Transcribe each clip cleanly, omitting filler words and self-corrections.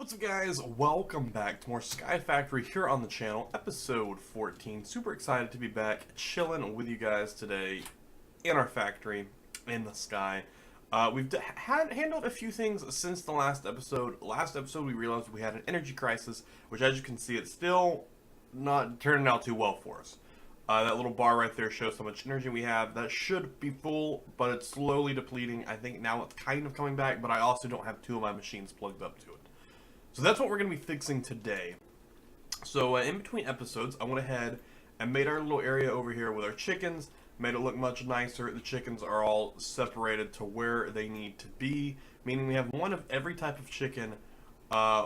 What's up, guys? Welcome back to more Sky Factory here on the channel, episode 14. Super excited to be back chilling with you guys today in our factory in the sky. We've handled a few things since the last episode. Last episode we realized we had an energy crisis, which, as you can see, it's still not turning out too well for us. That little bar right there shows how much energy we have. That should be full, but it's slowly depleting. I think now it's kind of coming back, but I also don't have two of my machines plugged up to it. So that's what we're going to be fixing today. So in between episodes, I went ahead and made our little area over here with our chickens, made it look much nicer. The chickens are all separated to where they need to be, meaning we have one of every type of chicken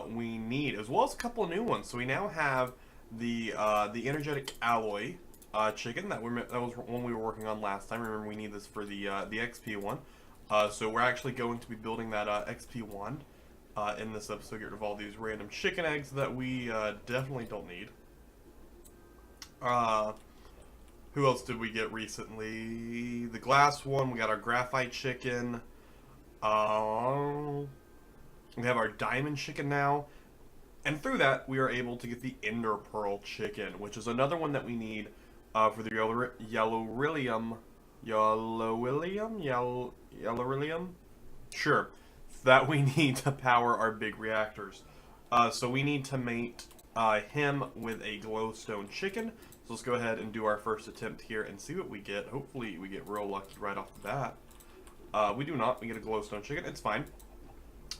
we need, as well as a couple of new ones. So we now have the energetic alloy chicken that was one we were working on last time. Remember, we need this for the XP one. So we're actually going to be building that XP wand. In this episode, get rid of all these random chicken eggs that we definitely don't need. Who else did we get recently? The glass one, we got our graphite chicken. We have our diamond chicken now. And through that, we are able to get the ender pearl chicken, which is another one that we need for the yellow willium? Sure. That we need to power our big reactors. So we need to mate him with a glowstone chicken. So let's go ahead and do our first attempt here and see what we get. Hopefully we get real lucky right off the bat. We do not. We get a glowstone chicken. It's fine.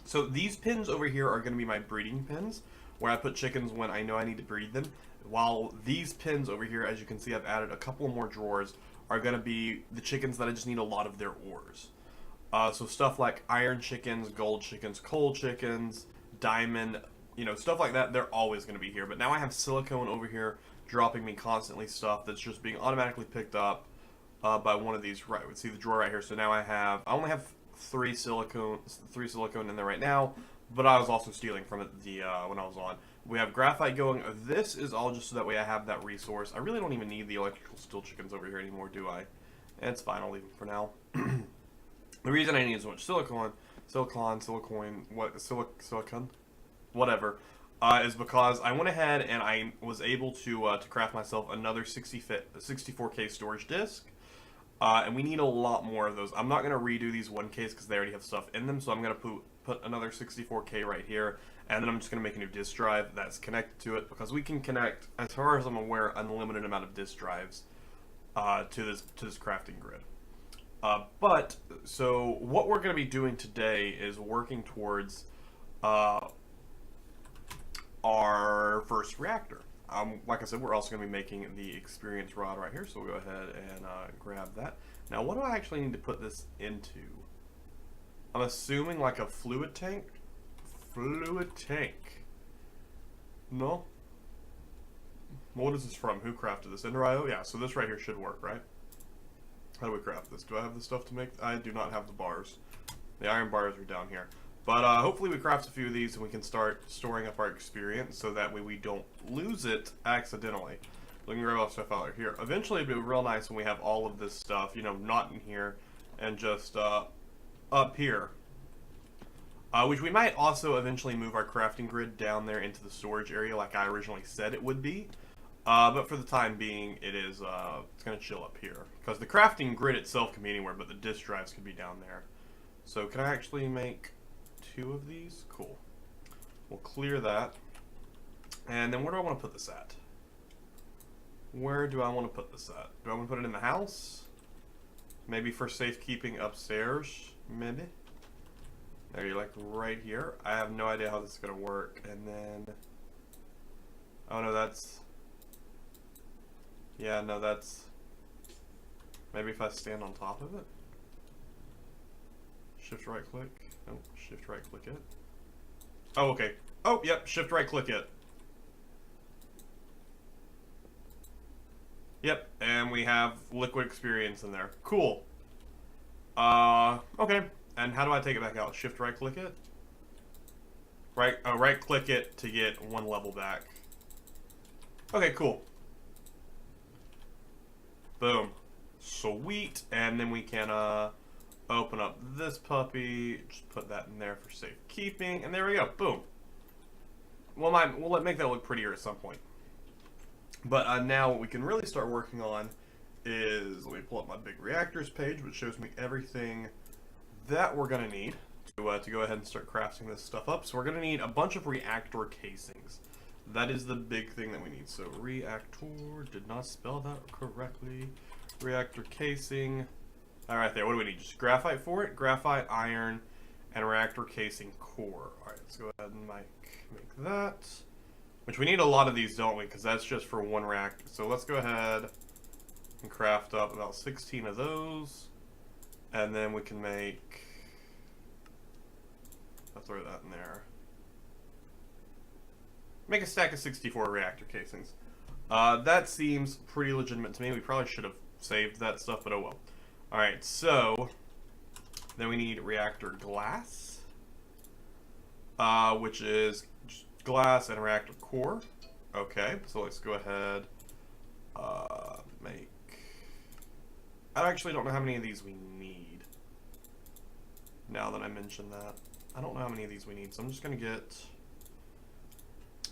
So these pins over here are going to be my breeding pins, where I put chickens when I know I need to breed them. While these pins over here, as you can see, I've added a couple more drawers, are going to be the chickens that I just need a lot of their ores. So stuff like iron chickens, gold chickens, coal chickens, diamond, stuff like that, they're always going to be here. But now I have silicone over here dropping me constantly stuff that's just being automatically picked up by one of these. Right, see the drawer right here. So now I only have three silicone in there right now, but I was also stealing from it when I was on. We have graphite going. This is all just so that way I have that resource. I really don't even need the electrical steel chickens over here anymore, do I? It's fine, I'll leave them for now. The reason I need so much silicon, whatever, is because I went ahead and I was able to craft myself another 64K storage disk, and we need a lot more of those. I'm not going to redo these 1Ks because they already have stuff in them, so I'm going to put another 64K right here, and then I'm just going to make a new disk drive that's connected to it, because we can connect, as far as I'm aware, unlimited amount of disk drives to this crafting grid. So what we're going to be doing today is working towards our first reactor. Like I said, we're also going to be making the experience rod right here, so we'll go ahead and grab that. Now, what do I actually need to put this into? I'm assuming like a fluid tank? Fluid tank. No? What is this from? Who crafted this? Ender.io? Yeah, so this right here should work, right? How do we craft this? Do I have the stuff to make? I do not have the bars. The iron bars are down here. But hopefully we craft a few of these and we can start storing up our experience so that way we don't lose it accidentally. We can grab all stuff out here. Eventually it'd be real nice when we have all of this stuff, not in here and just up here. Which we might also eventually move our crafting grid down there into the storage area like I originally said it would be. But for the time being, it's going to chill up here. Because the crafting grid itself can be anywhere, but the disk drives can be down there. So can I actually make 2 of these? Cool. We'll clear that. And then where do I want to put this at? Where do I want to put this at? Do I want to put it in the house? Maybe for safekeeping upstairs? Maybe? There, you're like right here. I have no idea how this is going to work. And then... oh no, that's... yeah, no, that's... maybe if I stand on top of it? Shift right click? Nope, shift right click it. Oh, okay. Oh, yep, shift right click it. Yep, and we have liquid experience in there. Cool. Okay. And how do I take it back out? Shift right click it? Right click it to get 1 level back. Okay, cool. Boom. Sweet. And then we can open up this puppy, just put that in there for safekeeping, and there we go. Boom. we'll make that look prettier at some point. But now what we can really start working on is, let me pull up my big reactors page, which shows me everything that we're going to need to go ahead and start crafting this stuff up. So we're going to need a bunch of reactor casings. That is the big thing that we need. So reactor, did not spell that correctly. Reactor casing. All right, there. What do we need? Just graphite for it, graphite, iron, and a reactor casing core. All right, let's go ahead and make that. Which we need a lot of these, don't we? Because that's just for one reactor. So let's go ahead and craft up about 16 of those. And then we can make... I'll throw that in there. Make a stack of 64 reactor casings. That seems pretty legitimate to me. We probably should have saved that stuff, but oh well. Alright, so... Then we need reactor glass. Which is... glass and reactor core. Okay, so let's go ahead make... I actually don't know how many of these we need. Now that I mention that. I don't know how many of these we need, so I'm just going to get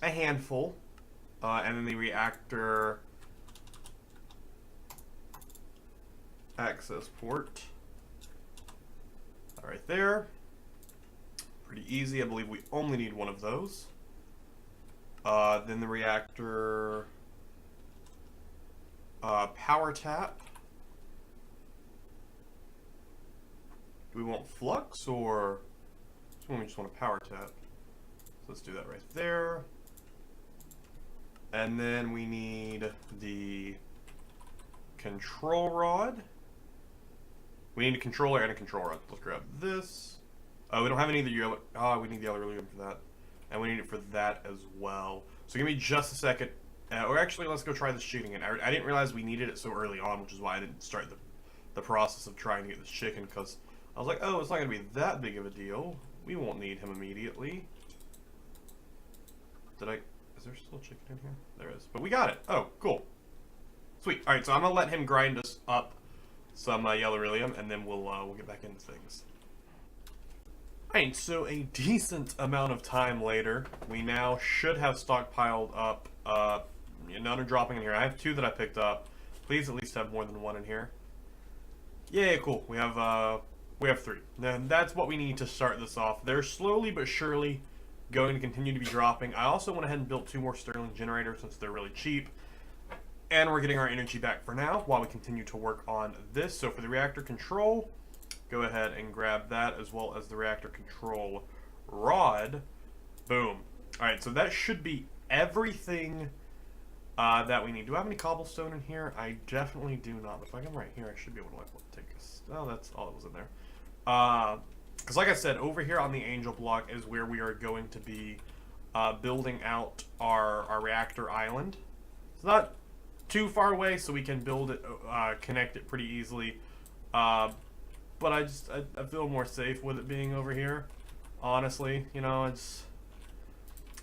a handful. And then the reactor access port. Alright there. Pretty easy. I believe we only need one of those. Then the reactor power tap. Do we want flux or we just want a power tap? So let's do that right there. And then we need the control rod. We need a controller and a control rod. Let's grab this. Oh, we don't have any of the yellow. Oh, we need the yellow for that. And we need it for that as well. So give me just a second. Or actually, let's go try this chicken again. I didn't realize we needed it so early on, which is why I didn't start the process of trying to get this chicken, because I was like, oh, it's not going to be that big of a deal. We won't need him immediately. Is there still chicken in here? There is. But we got it. Oh, cool. Sweet. All right, so I'm going to let him grind us up some yellow beryllium, and then we'll get back into things. Alright, so a decent amount of time later, we now should have stockpiled up, none are dropping in here. I have 2 that I picked up. Please at least have more than 1 in here. Yay, cool. We have 3. And that's what we need to start this off. They're slowly but surely going to continue to be dropping. I also went ahead and built 2 more Stirling generators since they're really cheap. And we're getting our energy back for now while we continue to work on this. So for the reactor control, go ahead and grab that as well as the reactor control rod. Boom. Alright, so that should be everything that we need. Do I have any cobblestone in here? I definitely do not. If I come right here, I should be able to take this. Oh, that's all that was in there. Because like I said, over here on the angel block is where we are going to be building out our reactor island. It's not too far away, so we can build it, connect it pretty easily. But I feel more safe with it being over here. Honestly, you know,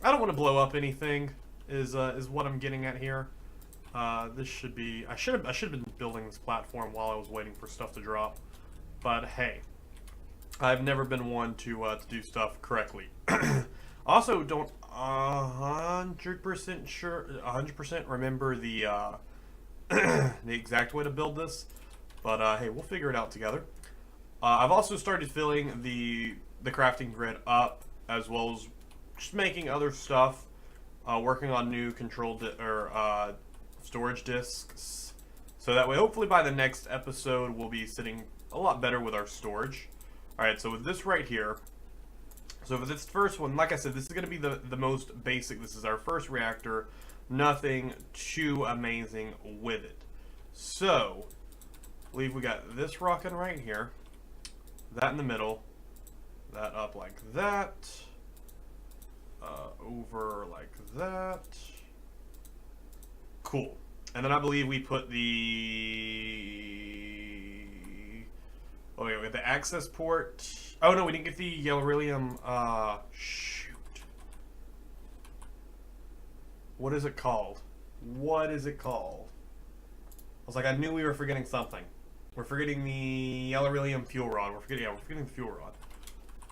I don't want to blow up anything. Is what I'm getting at here. This should be. I should have been building this platform while I was waiting for stuff to drop. But hey, I've never been one to do stuff correctly. Also, don't 100% sure, 100% remember the the exact way to build this. But hey, we'll figure it out together. I've also started filling the crafting grid up, as well as just making other stuff, working on new storage disks, so that way hopefully by the next episode we'll be sitting a lot better with our storage. Alright, so with this right here, so for this first one, like I said, this is going to be the most basic. This is our first reactor, nothing too amazing with it. So I believe we got this rocking right here, that in the middle, that up like that, over like that. Cool. And then I believe we put we have the access port. Oh no, we didn't get the yellow beryllium. Shoot. What is it called? What is it called? I was like, I knew we were forgetting something. We're forgetting the yellow beryllium fuel rod. We're forgetting the fuel rod.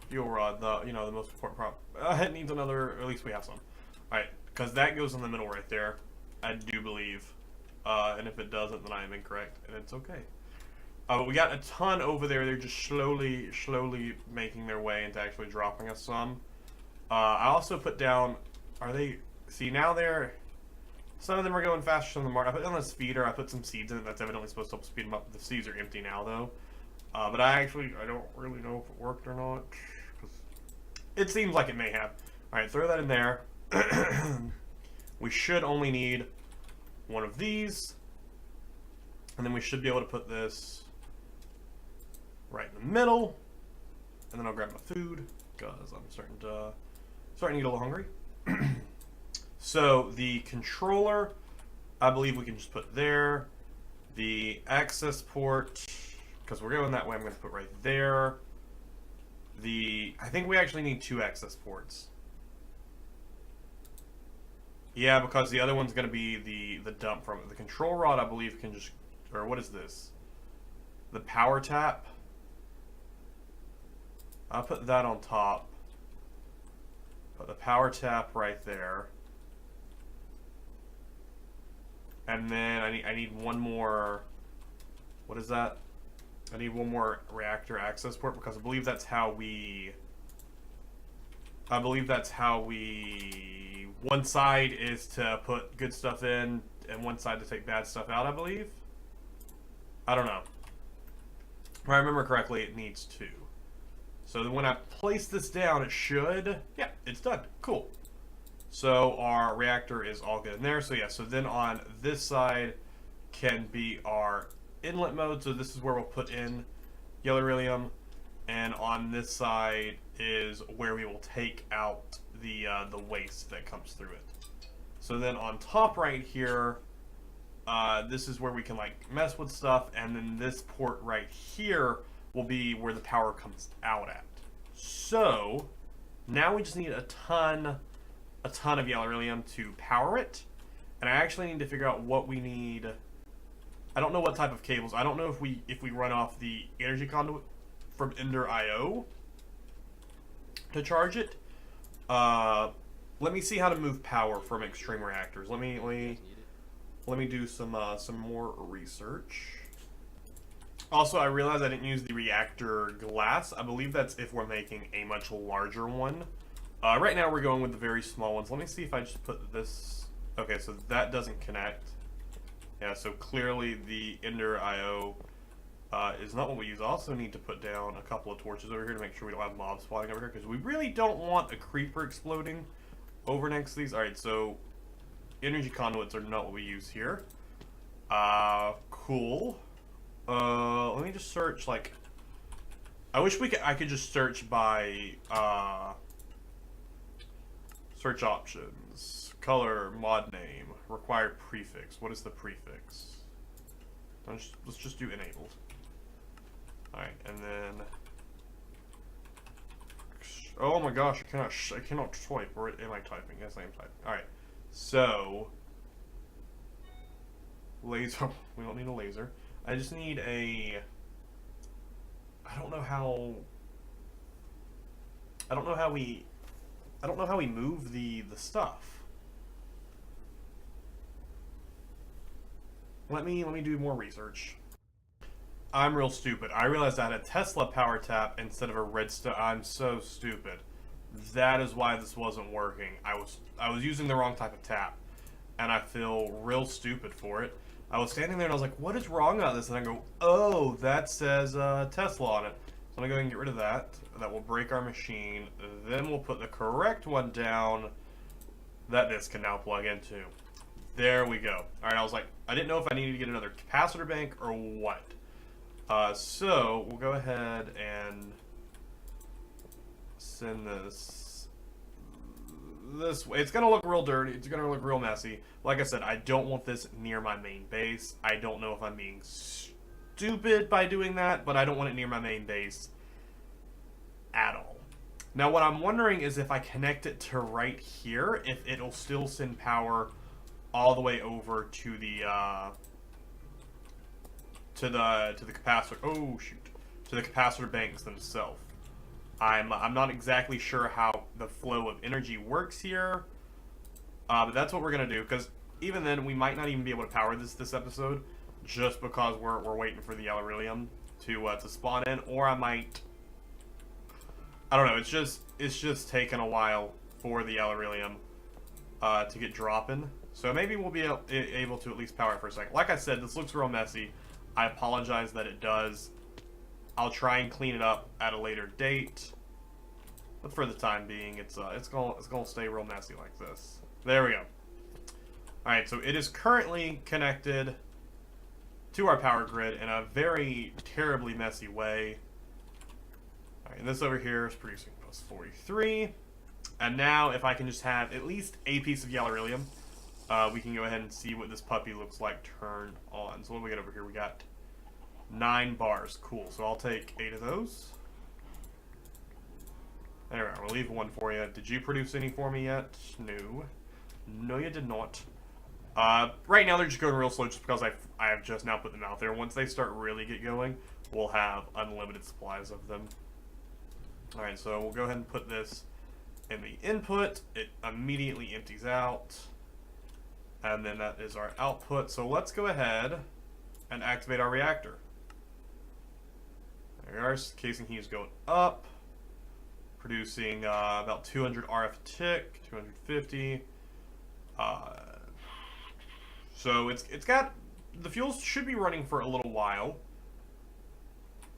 Fuel rod, the most important prop. It needs another. Or at least we have some. because that goes in the middle right there, I do believe. And if it doesn't, then I am incorrect, and it's okay. But we got a ton over there. They're just slowly making their way into actually dropping us some. I also put down, are they, see now they're, some of them are going faster than the mark. I put down this feeder, I put some seeds in it, that's evidently supposed to help speed them up. The seeds are empty now though. But I don't really know if it worked or not. It seems like it may have. Alright, throw that in there. We should only need one of these. And then we should be able to put this right in the middle. And then I'll grab my food, because I'm starting to get a little hungry. So the controller, I believe we can just put there. The access port, because we're going that way, I'm going to put right there. I think we actually need 2 access ports. Yeah, because the other one's going to be the dump from it. The control rod, I believe, can just, or what is this? The power tap. I'll put that on top. Put the power tap right there. And then I need one more, what is that? I need one more reactor access port, because I believe that's how we, one side is to put good stuff in and one side to take bad stuff out, I believe. I don't know. If I remember correctly, it needs 2. So then when I place this down, it should, yeah, it's done. Cool. So our reactor is all good in there. So yeah, so then on this side can be our inlet mode. So this is where we'll put in yellow beryllium. And on this side is where we will take out the waste that comes through it. So then on top right here, this is where we can like mess with stuff. And then this port right here will be where the power comes out at. So now we just need a ton of yellow beryllium to power it, and I actually need to figure out what we need. I don't know what type of cables. I don't know if we run off the energy conduit from Ender IO to charge it. Let me see how to move power from extreme reactors. Let me do some more research. Also, I realized I didn't use the reactor glass. I believe that's if we're making a much larger one. Right now we're going with the very small ones. Let me see if I just put this. Okay, so that doesn't connect. Yeah, so clearly the Ender IO is not what we use. I also need to put down a couple of torches over here to make sure we don't have mobs spawning over here, because we really don't want a creeper exploding over next to these. Alright, so energy conduits are not what we use here. Cool. Let me just search, like, I wish I could just search by search options, color, mod name, required prefix. What is the prefix? Let's just do enabled. Alright, and then, oh my gosh, I cannot type. Or am I typing? Yes, I am typing. Alright, so laser. We don't need a laser. I just need a, I don't know how we move the stuff. Let me do more research. I'm real stupid. I realized I had a Tesla power tap instead of a redstone. I'm so stupid. That is why this wasn't working. I was using the wrong type of tap, and I feel real stupid for it. I was standing there and I was like, what is wrong about this? And I go, oh, that says Tesla on it. So I'm going to go ahead and get rid of that. That will break our machine. Then we'll put the correct one down that this can now plug into. There we go. Alright, I was like, I didn't know if I needed to get another capacitor bank or what. So we'll go ahead and send this way. It's gonna look real dirty. It's gonna look real messy. Like I said, I don't want this near my main base. I don't know if I'm being stupid by doing that, but I don't want it near my main base at all. Now what I'm wondering is if I connect it to right here, if it'll still send power all the way over to the capacitor. Oh shoot, to the capacitor banks themselves. I'm not exactly sure how the flow of energy works here. But that's what we're gonna do, because even then we might not even be able to power this episode, just because we're waiting for the Yellowrillium to spawn in, or I don't know. It's just taking a while for the Yellowrillium to get dropping. So maybe we'll be able to at least power it for a second. Like I said, this looks real messy. I apologize that it does. I'll try and clean it up at a later date. But for the time being, it's gonna stay real messy like this. There we go. All right, so it is currently connected to our power grid in a very terribly messy way. All right, and this over here is producing plus 43. And now, if I can just have at least a piece of Yellowrillium, we can go ahead and see what this puppy looks like turned on. So what do we got over here? We got 9 bars. Cool. So I'll take 8 of those. There we go. We'll leave 1 for you. Did you produce any for me yet? No. No, you did not. Right now they're just going real slow just because I have just now put them out there. Once they start really get going, we'll have unlimited supplies of them. Alright, so we'll go ahead and put this in the input. It immediately empties out. And then that is our output. So let's go ahead and activate our reactor. There we are. Casing heat is going up. Producing about 200 RF a tick, 250. So it's got, the fuels should be running for a little while.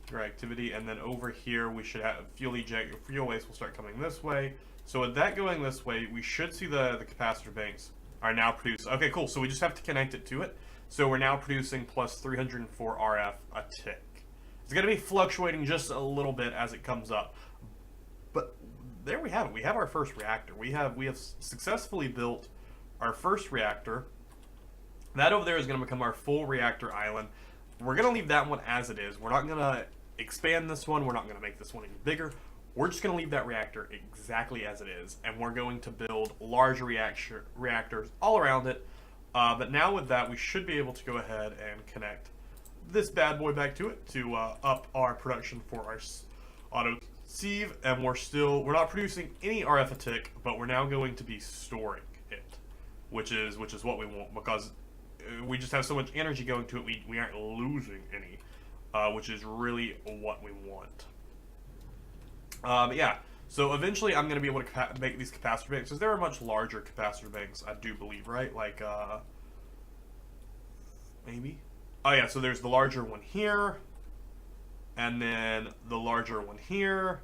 Reactivity, and then over here we should have fuel eject, fuel waste will start coming this way. So with that going this way, we should see the capacitor banks are now produced. Okay, cool. So we just have to connect it to it. So we're now producing plus 304 RF a tick. It's going to be fluctuating just a little bit as it comes up. But there we have it. We have our first reactor. We have successfully built our first reactor. That over there is going to become our full reactor island. We're going to leave that one as it is. We're not going to expand this one. We're not going to make this one any bigger. We're just going to leave that reactor exactly as it is. And we're going to build larger reactors all around it. But now with that, we should be able to go ahead and connect this bad boy back to it to up our production for our auto sieve. And we're not producing any RF a tick, but we're now going to be storing it, which is what we want, because we just have so much energy going to it, we aren't losing any, which is really what we want. But yeah, so eventually I'm going to be able to make these capacitor banks, because there are much larger capacitor banks, I do believe, right? Like, maybe? Oh yeah, so there's the larger one here, and then the larger one here,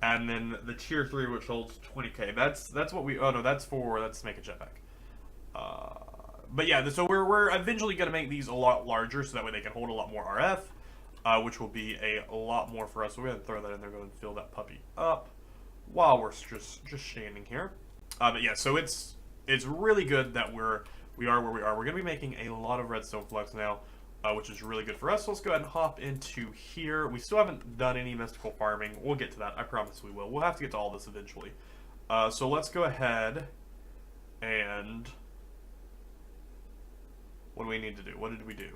and then the tier 3, which holds 20k. That's what we, oh no, that's to make a jetpack. But yeah, so we're eventually going to make these a lot larger, so that way they can hold a lot more RF, which will be a lot more for us. So we're going to throw that in there, go and fill that puppy up while we're just standing here. But yeah, so it's really good that we are where we are. We're going to be making a lot of redstone flux now, which is really good for us. So let's go ahead and hop into here. We still haven't done any mystical farming. We'll get to that. I promise we will. We'll have to get to all this eventually. So let's go ahead and... what do we need to do? What did we do?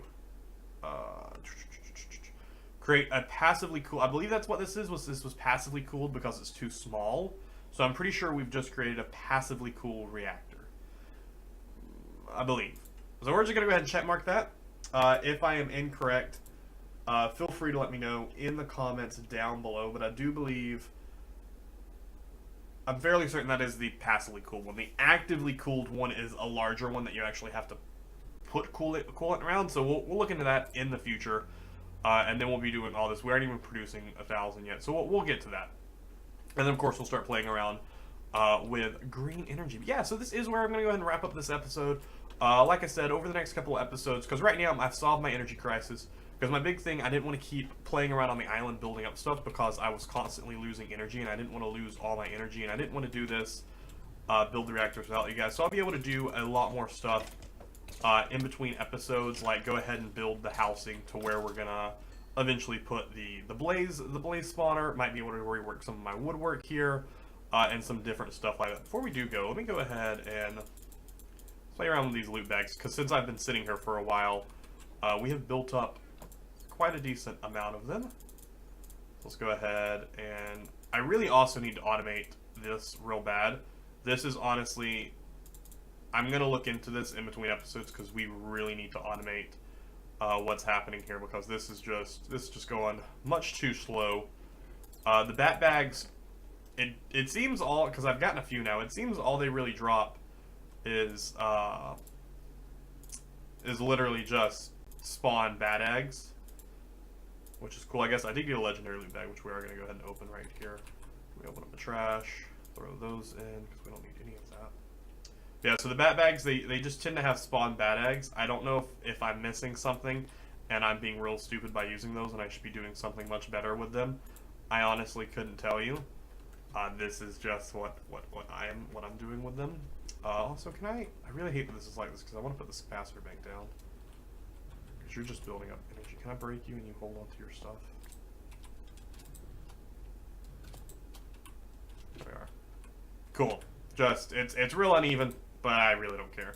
Create a passively cooled... I believe that's what this is. This was passively cooled because it's too small. So I'm pretty sure we've just created a passively cooled reactor. I believe. So we're just going to go ahead and check mark that. If I am incorrect, feel free to let me know in the comments down below. But I do believe... I'm fairly certain that is the passively cooled one. The actively cooled one is a larger one that you actually have to put coolant around, so we'll look into that in the future, and then we'll be doing all this. We aren't even producing 1,000 yet, so we'll get to that, and then of course we'll start playing around with green energy. But yeah, so this is where I'm gonna go ahead and wrap up this episode. Like I said, over the next couple of episodes, because right now I've solved my energy crisis. Because my big thing, I didn't want to keep playing around on the island building up stuff, because I was constantly losing energy, and I didn't want to lose all my energy, and I didn't want to do this build the reactors without you guys. So I'll be able to do a lot more stuff in between episodes, like go ahead and build the housing to where we're gonna eventually put the blaze spawner. Might be able to rework some of my woodwork here, and some different stuff like that. Before we do go, let me go ahead and play around with these loot bags, because since I've been sitting here for a while, we have built up quite a decent amount of them. So let's go ahead, and I really also need to automate this real bad. This is honestly I'm going to look into this in between episodes because we really need to automate what's happening here, because this is just going much too slow. The bat bags, it seems all, because I've gotten a few now, it seems all they really drop is literally just spawn bat eggs, which is cool. I guess I did get a legendary loot bag, which we are going to go ahead and open right here. We open up the trash, throw those in because we don't need any of that. Yeah, so the bat bags, they just tend to have spawn bat eggs. I don't know if I'm missing something and I'm being real stupid by using those and I should be doing something much better with them. I honestly couldn't tell you. This is just what I'm doing with them. Also, I really hate that this is like this because I want to put this capacitor bank down. Because you're just building up energy. Can I break you and you hold on to your stuff? There we are. Cool. Just, it's real uneven, but I really don't care.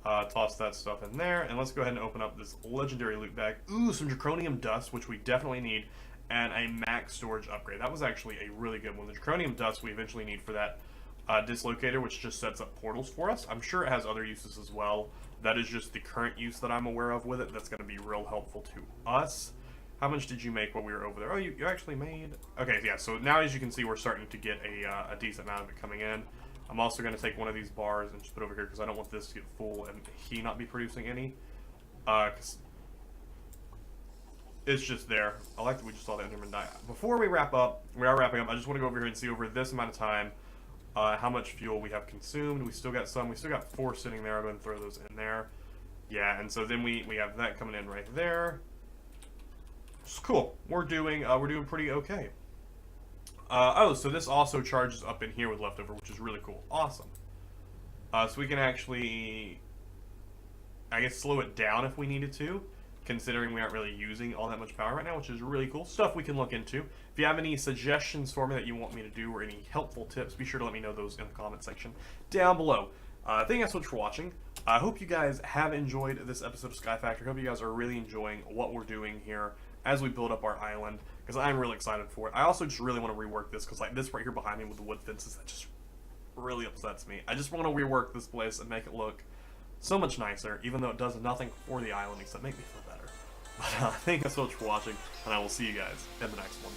Toss that stuff in there, and let's go ahead and open up this legendary loot bag. Ooh, some draconium dust, which we definitely need, and a max storage upgrade. That was actually a really good one. The draconium dust we eventually need for that dislocator, which just sets up portals for us. I'm sure it has other uses as well. That is just the current use that I'm aware of with it. That's going to be real helpful to us. How much did you make while we were over there? Oh, you actually made... Okay, yeah, so now as you can see, we're starting to get a decent amount of it coming in. I'm also going to take one of these bars and just put it over here because I don't want this to get full and he not be producing any. Cause it's just there. I like that we just saw the Enderman die. Before we wrap up, we are wrapping up, I just want to go over here and see over this amount of time how much fuel we have consumed. We still got some. We still got 4 sitting there. I'm going to throw those in there. Yeah, and so then we have that coming in right there. It's cool. We're doing pretty okay. Oh, so this also charges up in here with leftover, which is really cool. Awesome. So we can actually, I guess, slow it down if we needed to, considering we aren't really using all that much power right now, which is really cool. Stuff we can look into. If you have any suggestions for me that you want me to do or any helpful tips, be sure to let me know those in the comment section down below. Thank you guys so much for watching. I hope you guys have enjoyed this episode of Sky Factory. I hope you guys are really enjoying what we're doing here as we build up our island, because I'm really excited for it. I also just really want to rework this, because like this right here behind me with the wood fences, that just really upsets me. I just want to rework this place and make it look so much nicer, even though it does nothing for the island except make me feel better. But thank you so much for watching, and I will see you guys in the next one.